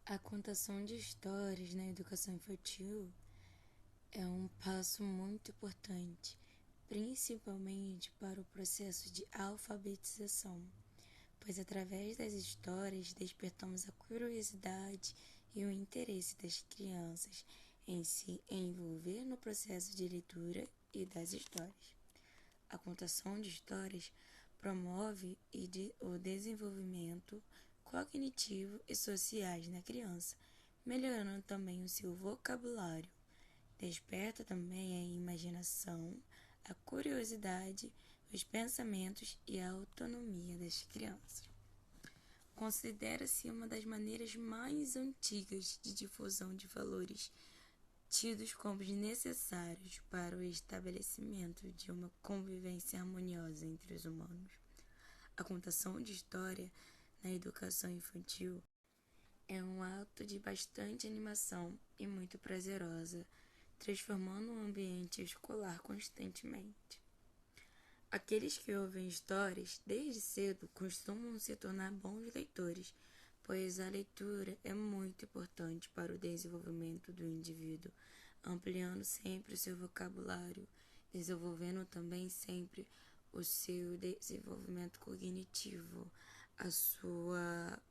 A contação de histórias na educação infantil é um passo muito importante, principalmente para o processo de alfabetização, pois através das histórias despertamos a curiosidade e o interesse das crianças em se envolver no processo de leitura e das histórias. A contação de histórias promove o desenvolvimento cognitivo e sociais na criança, melhorando também o seu vocabulário. Desperta também a imaginação, a curiosidade, os pensamentos e a autonomia das crianças. Considera-se uma das maneiras mais antigas de difusão de valores tidos como necessários para o estabelecimento de uma convivência harmoniosa entre os humanos. A contação de história na educação infantil é um ato de bastante animação e muito prazerosa, transformando o ambiente escolar constantemente. Aqueles que ouvem histórias desde cedo costumam se tornar bons leitores, pois a leitura é muito importante para o desenvolvimento do indivíduo, ampliando sempre o seu vocabulário, desenvolvendo também sempre o seu desenvolvimento cognitivo, a sua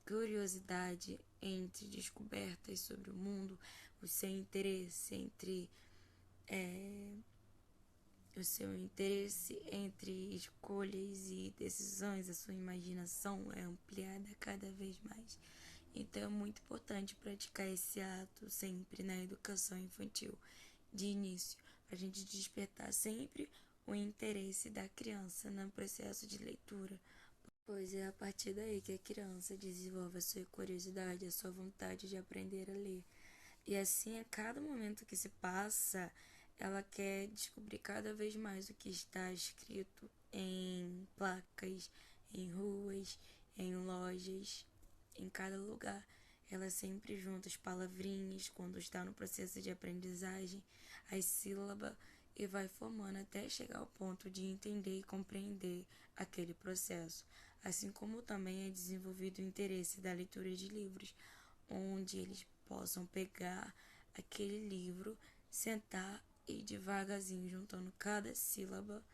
curiosidade entre descobertas sobre o mundo, o seu interesse entre escolhas e decisões, a sua imaginação é ampliada cada vez mais. Então é muito importante praticar esse ato sempre na educação infantil, de início, para a gente despertar sempre o interesse da criança no processo de leitura, pois é a partir daí que a criança desenvolve a sua curiosidade, a sua vontade de aprender a ler. E assim, a cada momento que se passa, ela quer descobrir cada vez mais o que está escrito em placas, em ruas, em lojas, em cada lugar. Ela sempre junta as palavrinhas quando está no processo de aprendizagem, as sílabas, e vai formando até chegar ao ponto de entender e compreender aquele processo. Assim como também é desenvolvido o interesse da leitura de livros, onde eles possam pegar aquele livro, sentar e devagarzinho juntando cada sílaba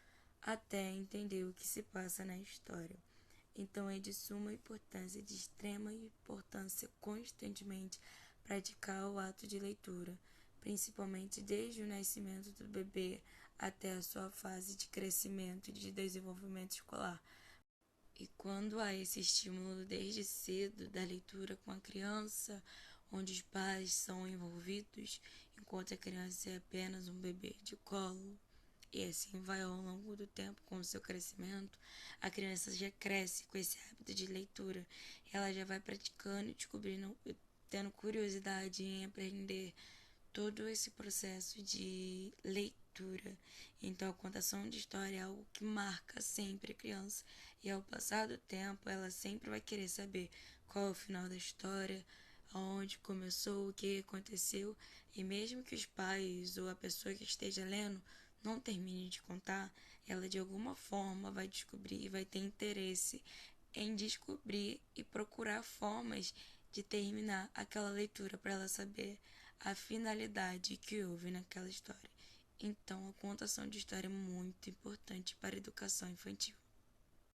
até entender o que se passa na história. Então é de suma importância, de extrema importância, constantemente praticar o ato de leitura, principalmente desde o nascimento do bebê até a sua fase de crescimento e de desenvolvimento escolar. E quando há esse estímulo desde cedo da leitura com a criança, onde os pais são envolvidos, enquanto a criança é apenas um bebê de colo, e assim vai ao longo do tempo com o seu crescimento, a criança já cresce com esse hábito de leitura. Ela já vai praticando e descobrindo, tendo curiosidade em aprender todo esse processo de leitura. Então, a contação de história é algo que marca sempre a criança. E ao passar do tempo, ela sempre vai querer saber qual é o final da história, aonde começou, o que aconteceu. E mesmo que os pais ou a pessoa que esteja lendo não termine de contar, ela de alguma forma vai descobrir e vai ter interesse em descobrir e procurar formas de terminar aquela leitura para ela saber a finalidade que houve naquela história. Então, a contação de história é muito importante para a educação infantil.